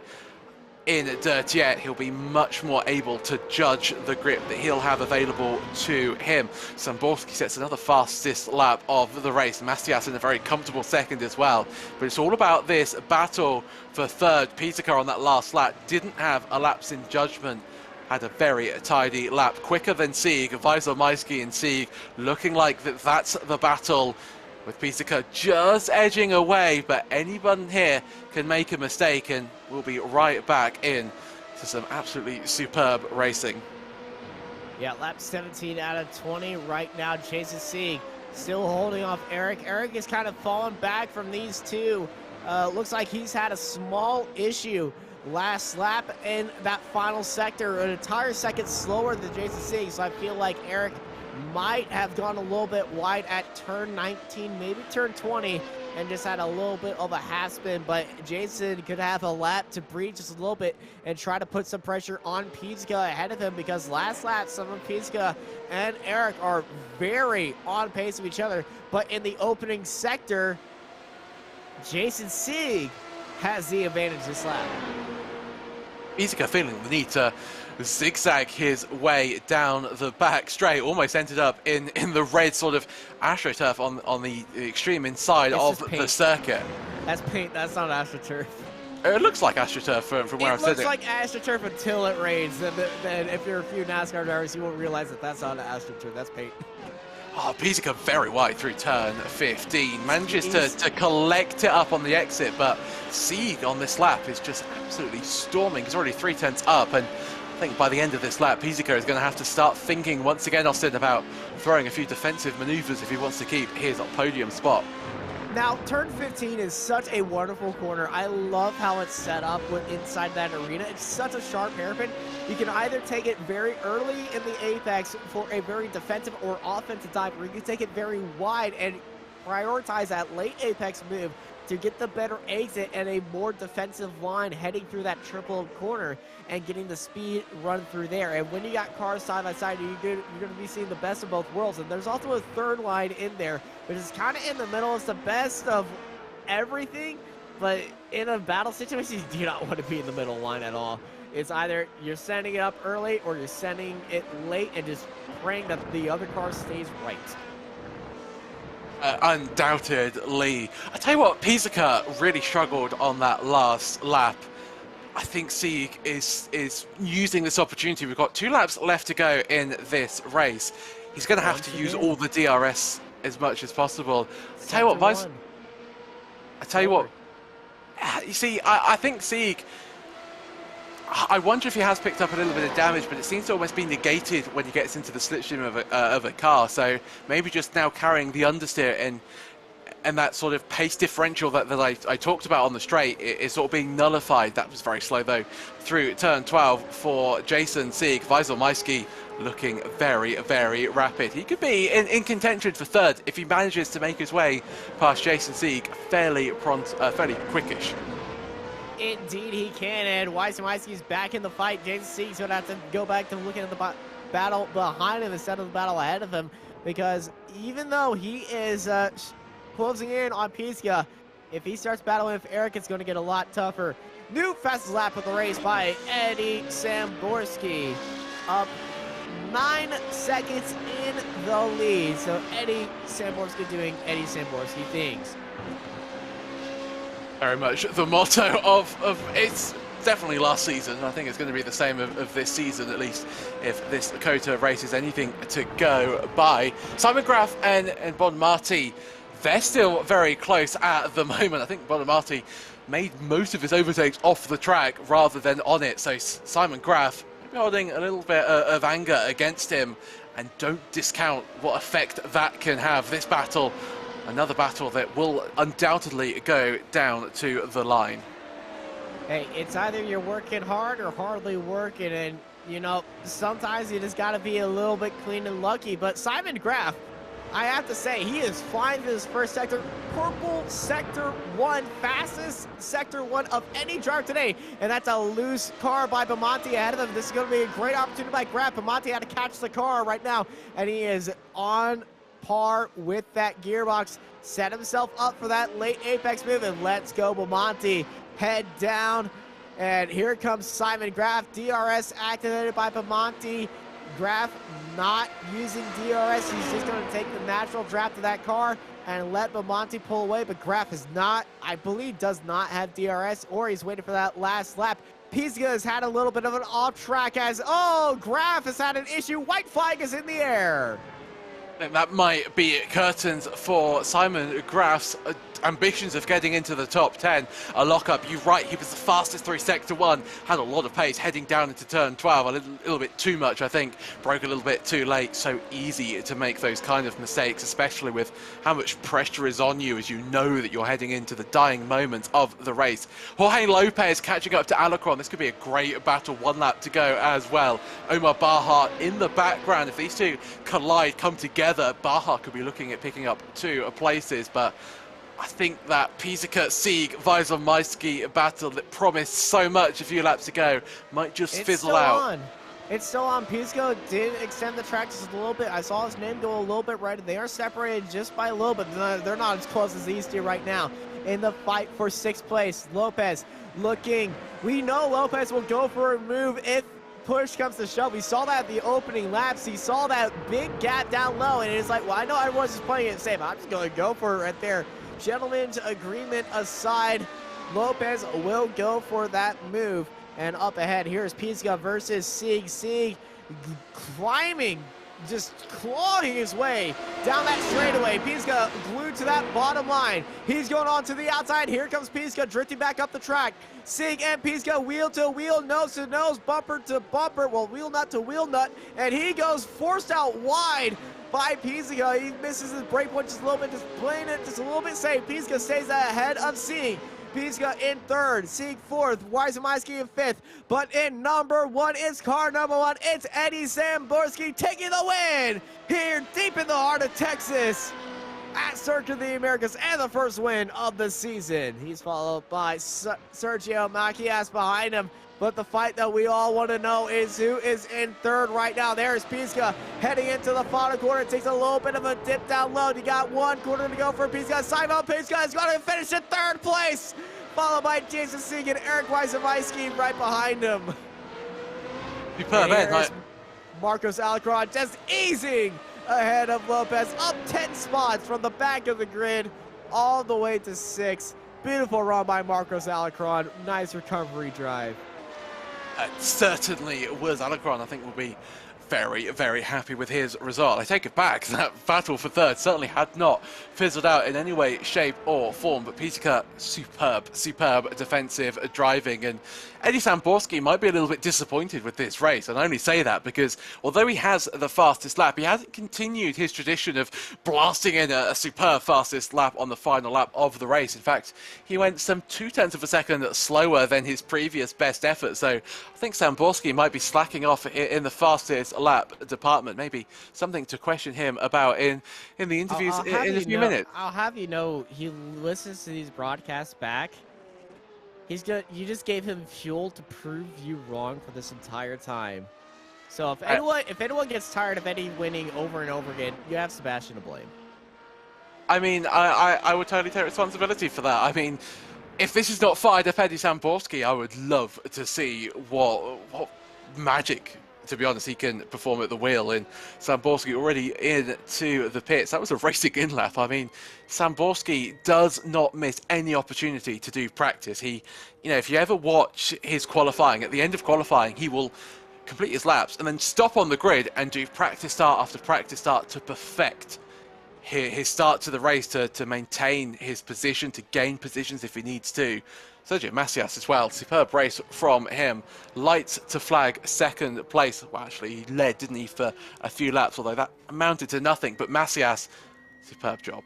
in Dirtiette, he'll be much more able to judge the grip that he'll have available to him. Samborski sets another fastest lap of the race. Mastias in a very comfortable second as well. But it's all about this battle for 3rd. Pizzica on that last lap didn't have a lapse in judgment. Had a very tidy lap, quicker than Sieg. Weiselmeiski and Sieg looking like that's the battle, with Pizzica just edging away, but anyone here can make a mistake and we'll be right back in to some absolutely superb racing. Yeah, lap 17 out of 20 right now. Jason Sieg still holding off Eric. Eric is kind of fallen back from these two. Looks like he's had a small issue last lap in that final sector, an entire second slower than Jason Sieg. So I feel like Eric might have gone a little bit wide at turn 19, maybe turn 20, and just had a little bit of a half spin. But Jason could have a lap to breathe just a little bit and try to put some pressure on Pizzica ahead of him, because last lap, some of Pizzica and Eric are very on pace with each other. But in the opening sector, Jason Sieg has the advantage this lap. Pizzica feeling the need to zigzag his way down the back straight, almost ended up in the red sort of AstroTurf on the extreme inside of the circuit. That's paint, that's not AstroTurf. It looks like AstroTurf from where I'm sitting. It looks like AstroTurf until it rains. Then if you're a few NASCAR drivers, you won't realize that that's not an AstroTurf, that's paint. Oh, Pizzica very wide through turn 15. Manages to collect it up on the exit, but Sieg on this lap is just absolutely storming. He's already 3/10 up, and I think by the end of this lap, Pizzica is going to have to start thinking once again, Austin, about throwing a few defensive maneuvers if he wants to keep his podium spot. Now, turn 15 is such a wonderful corner. I love how it's set up inside that arena. It's such a sharp hairpin. You can either take it very early in the apex for a very defensive or offensive dive, or you can take it very wide and prioritize that late apex move to get the better exit and a more defensive line heading through that triple corner and getting the speed run through there. And when you got cars side by side, you're going to be seeing the best of both worlds. And there's also a third line in there, which is kind of in the middle. It's the best of everything, but in a battle situation, you do not want to be in the middle line at all. It's either you're sending it up early or you're sending it late and just praying that the other car stays right. Undoubtedly. I tell you what, Pizzica really struggled on that last lap. I think Sieg is using this opportunity. We've got 2 laps left to go in this race. He's going to have to use all the DRS as much as possible. I tell you what, you see, I think Sieg, I wonder if he has picked up a little bit of damage, but it seems to almost be negated when he gets into the slipstream of a car. So maybe just now carrying the understeer and that sort of pace differential that I talked about on the straight is sort of being nullified. That was very slow though through turn 12 for Jason Sieg. Weiselmeiski looking very, very rapid. He could be in contention for third if he manages to make his way past Jason Sieg fairly quickish. Indeed he can, and Weiselmeiski's back in the fight. Jason Sieg's going to have to go back to looking at the battle behind him instead of the battle ahead of him, because even though he is closing in on Pizzica, if he starts battling with Eric, it's going to get a lot tougher. New fastest lap of the race by Eddie Samborski, up 9 seconds in the lead. So Eddie Samborski doing Eddie Samborski things. Very much the motto of it's definitely last season. I think it's going to be the same of this season, at least if this COTA race is anything to go by. Simon Graf and Bonmarti, they're still very close at the moment. I think Bonmarti made most of his overtakes off the track rather than on it. So Simon Graf holding a little bit of anger against him, and don't discount what effect that can have. This battle, another battle that will undoubtedly go down to the line. Hey, it's either you're working hard or hardly working, and you know, sometimes you just got to be a little bit clean and lucky. But Simon Graf, I have to say, he is flying through this first sector. Purple Sector 1, fastest Sector 1 of any driver today. And that's a loose car by Bonmarti ahead of him. This is going to be a great opportunity by Graf. Bonmarti had to catch the car right now, and he is on par with that gearbox. Set himself up for that late apex move, and let's go Bonmarti. Head down, and here comes Simon Graf. DRS activated by Bonmarti. Graf not using DRS. He's just going to take the natural draft of that car and let Bonmarti pull away, but Graf is not, I believe, does not have DRS, or he's waiting for that last lap. Pizzica has had a little bit of an off track as, oh, Graf has had an issue. White flag is in the air. I think that might be curtains for Simon Graf's ambitions of getting into the top 10. A lockup, you're right, he was the fastest through Sector 1, had a lot of pace heading down into turn 12, a little bit too much, I think, broke a little bit too late. So easy to make those kind of mistakes, especially with how much pressure is on you as you know that you're heading into the dying moments of the race. Jorge Lopez catching up to Alarcon. This could be a great battle, 1 lap to go as well. Omar Baha in the background. If these two collide, come together, Baha could be looking at picking up 2 places, but I think that Pizzica, Sieg, Weiselmeiski battle that promised so much a few laps to go might just fizzle out. It's still on. Pizzica did extend the track just a little bit. I saw his name go a little bit right. They are separated just by a little bit. They're not as close as these two right now in the fight for 6th place. Lopez looking. We know Lopez will go for a move if push comes to shove. We saw that at the opening laps. He saw that big gap down low, and it's like, well, I know everyone's just playing it safe. I'm just going to go for it right there. Gentlemen's agreement aside, Lopez will go for that move. And up ahead, here's Pizzica versus Sieg. Sieg climbing just clawing his way down that straightaway. Pizka glued to that bottom line. He's going on to the outside. Here comes Pizka drifting back up the track. Sig and Pizka wheel to wheel, nose to nose, bumper to bumper. Well, wheel nut to wheel nut. And he goes forced out wide by Pizka. He misses his brake point just a little bit, just playing it just a little bit safe. Pizka stays ahead of Sig. Pizka in third, Sig fourth, Wyzemaiski in fifth, but in number one, it's car number one, it's Eddie Samborski taking the win here deep in the heart of Texas at Circuit of the Americas and the first win of the season. He's followed by Sergio Macias behind him, but the fight that we all want to know is who is in third right now. There's Pizka heading into the final corner. Takes a little bit of a dip down low. You got one corner to go for Pizka. Simon Pizka is going to finish in third place, followed by Jason Sig and Eric Wyzemaiski right behind him. Superb, right? Marcos Alacron just easing ahead of Lopez, up 10 spots from the back of the grid all the way to 6th. Beautiful run by Marcos Alacron. Nice recovery drive. Certainly was. Alacron, I think, will be very, very happy with his result. I take it back. That battle for third certainly had not fizzled out in any way, shape or form. But Pizka, superb defensive driving. And Eddie Samborski might be a little bit disappointed with this race. And I only say that because although he has the fastest lap, he hasn't continued his tradition of blasting in a superb fastest lap on the final lap of the race. In fact, he went some 0.2 of a second slower than his previous best effort. So I think Samborski might be slacking off in the fastest lap department. Maybe something to question him about in the interviews in a few minutes. I'll have you know, he listens to these broadcasts back. You just gave him fuel to prove you wrong for this entire time. So if anyone gets tired of Eddie winning over and over again, you have Sebastian to blame. I mean, I would totally take responsibility for that. I mean, if this is not fired up Eddie Samborski, I would love to see what magic, to be honest, he can perform at the wheel. And Samborski already into the pits. That was a racing in lap. I mean, Samborski does not miss any opportunity to do practice. He, if you ever watch his qualifying, at the end of qualifying, he will complete his laps and then stop on the grid and do practice start after practice start to perfect his start to the race, to maintain his position, to gain positions if he needs to. Sergio Macias as well, superb race from him. Light to flag second place. Well, actually, he led, didn't he, for a few laps, although that amounted to nothing. But Macias, superb job.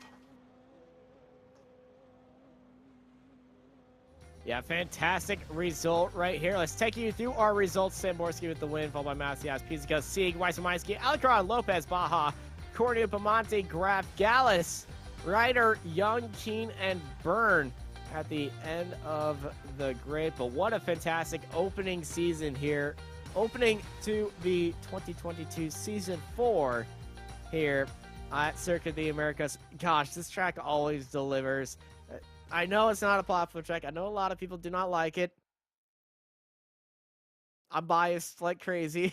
Yeah, fantastic result right here. Let's take you through our results. Samborski with the win, followed by Macias, Pizka, Sig, Wyzemaiski, Alacron, Lopez, Baja, Corneo, Pamonte, Graf, Gallus, Ryder, Young, Keen, and Byrne at the end of the grid. But what a fantastic opening season here. Opening to the 2022 Season 4 here at Circuit of the Americas. Gosh, this track always delivers. I know it's not a popular track. I know a lot of people do not like it. I'm biased like crazy.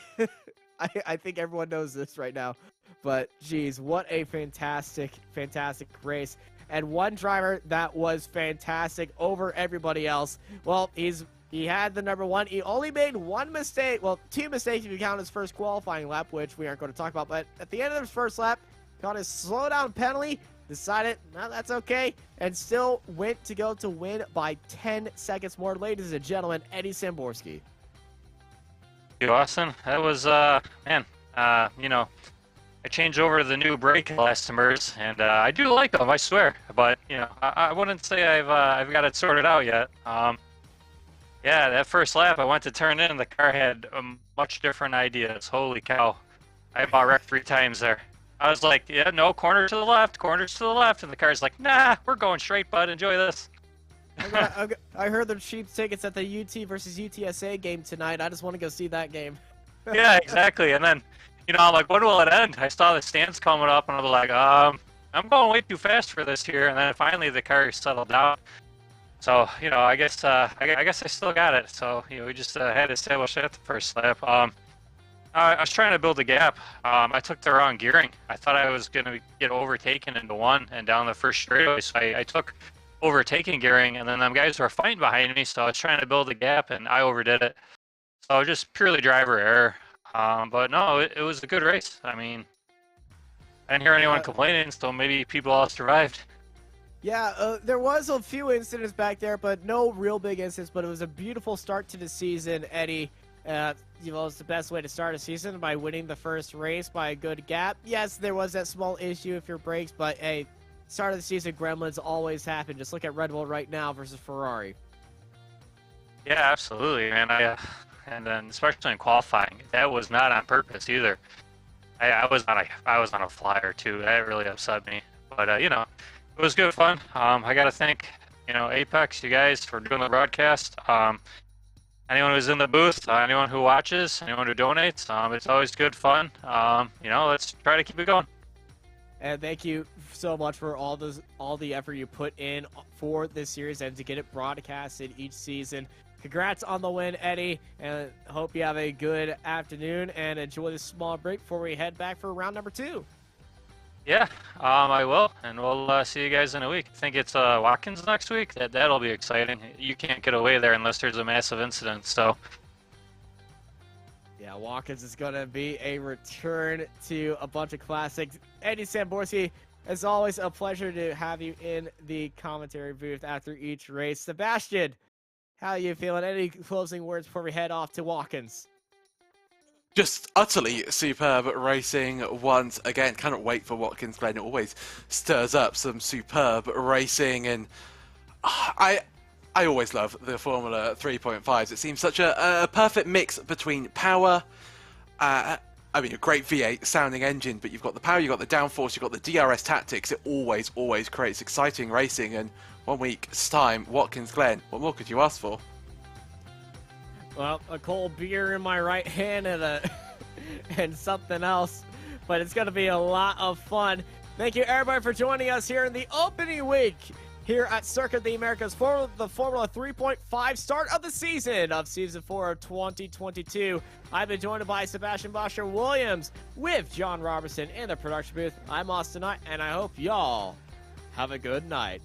I think everyone knows this right now. But, geez, what a fantastic, fantastic race. And one driver that was fantastic over everybody else. Well, he had the number one. He only made one mistake. Well, two mistakes if you count his first qualifying lap, which we aren't going to talk about. But at the end of his first lap, got his slowdown penalty, decided, no, that's okay, and still went to go to win by 10 seconds more. Ladies and gentlemen, Eddie Samborski. Thank you, Austin. That was, man, I changed over to the new brake elastomers, and I do like them, I swear. But I wouldn't say I've got it sorted out yet. Yeah, that first lap I went to turn in, the car had much different ideas. Holy cow! I about wrecked 3 times there. I was like, yeah, no, corner to the left, corners to the left, and the car's like, nah, we're going straight, bud. Enjoy this. I heard the cheap tickets at the UT versus UTSA game tonight. I just want to go see that game. Yeah, exactly. And then, I'm like, when will it end? I saw the stands coming up, and I was like, I'm going way too fast for this here. And then finally the car settled down. So, I guess I still got it. So, we just had to establish that the first lap. I was trying to build a gap. I took the wrong gearing. I thought I was going to get overtaken into one and down the first straightaway. So I took overtaking gearing, and then them guys were fighting behind me. So I was trying to build a gap, and I overdid it. So just purely driver error. But no, it was a good race. I mean, I didn't hear anyone complaining, so maybe people all survived. Yeah, there was a few incidents back there, but no real big incidents. But it was a beautiful start to the season, Eddie. It's the best way to start a season by winning the first race by a good gap. Yes, there was that small issue with your brakes, but hey, start of the season, gremlins always happen. Just look at Red Bull right now versus Ferrari. Yeah, absolutely, man. And then especially in qualifying, that was not on purpose either. I was on a flyer too. That really upset me. But it was good fun. I got to thank Apex, you guys, for doing the broadcast. Anyone who's in the booth, anyone who watches, anyone who donates, it's always good fun. Let's try to keep it going. And thank you so much for all the effort you put in for this series and to get it broadcasted each season. Congrats on the win, Eddie, and hope you have a good afternoon and enjoy this small break before we head back for round number 2. Yeah, I will, and we'll see you guys in a week. I think it's Watkins next week. That'll be exciting. You can't get away there unless there's a massive incident, so... Yeah, Watkins is going to be a return to a bunch of classics. Eddie Samborski, as always, a pleasure to have you in the commentary booth after each race. Sebastian, how are you feeling? Any closing words before we head off to Watkins? Just utterly superb racing once again. Cannot wait for Watkins Glen. It always stirs up some superb racing, and I always love the Formula 3.5s. It seems such a perfect mix between power, a great V8 sounding engine, but you've got the power, you've got the downforce, you've got the DRS tactics. It always creates exciting racing, and 1 week's time, Watkins Glen, what more could you ask for? Well, a cold beer in my right hand and something else, but it's going to be a lot of fun. Thank you, everybody, for joining us here in the opening week here at Circuit of the Americas for the Formula 3.5 start of the season of Season 4 of 2022. I've been joined by Sebastian Boscher-Williams with John Robertson in the production booth. I'm Austin Knight, and I hope y'all have a good night.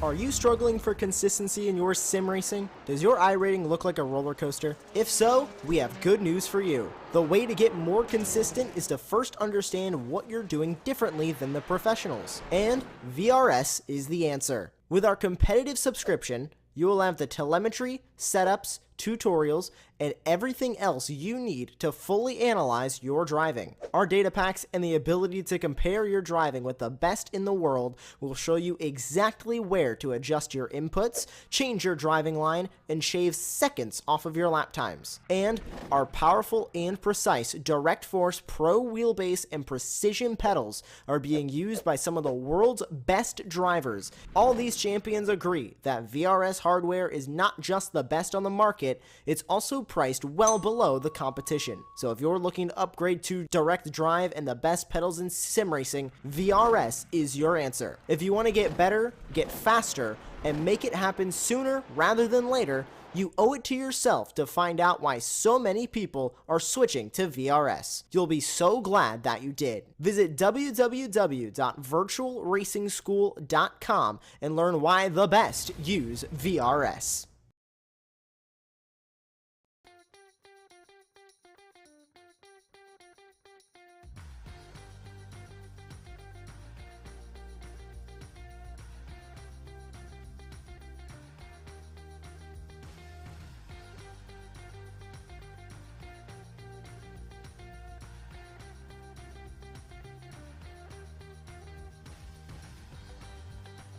Are you struggling for consistency in your sim racing? Does your iRating look like a roller coaster? If so, we have good news for you. The way to get more consistent is to first understand what you're doing differently than the professionals. And VRS is the answer. With our competitive subscription, you will have the telemetry, setups, tutorials, and everything else you need to fully analyze your driving. Our data packs and the ability to compare your driving with the best in the world will show you exactly where to adjust your inputs, change your driving line, and shave seconds off of your lap times. And our powerful and precise Direct Force Pro wheelbase and precision pedals are being used by some of the world's best drivers. All these champions agree that VRS hardware is not just the best on the market, it's also priced well below the competition. So if you're looking to upgrade to direct drive and the best pedals in sim racing, VRS is your answer. If you want to get better, get faster, and make it happen sooner rather than later, you owe it to yourself to find out why so many people are switching to VRS. You'll be so glad that you did. Visit www.virtualracingschool.com and learn why the best use VRS.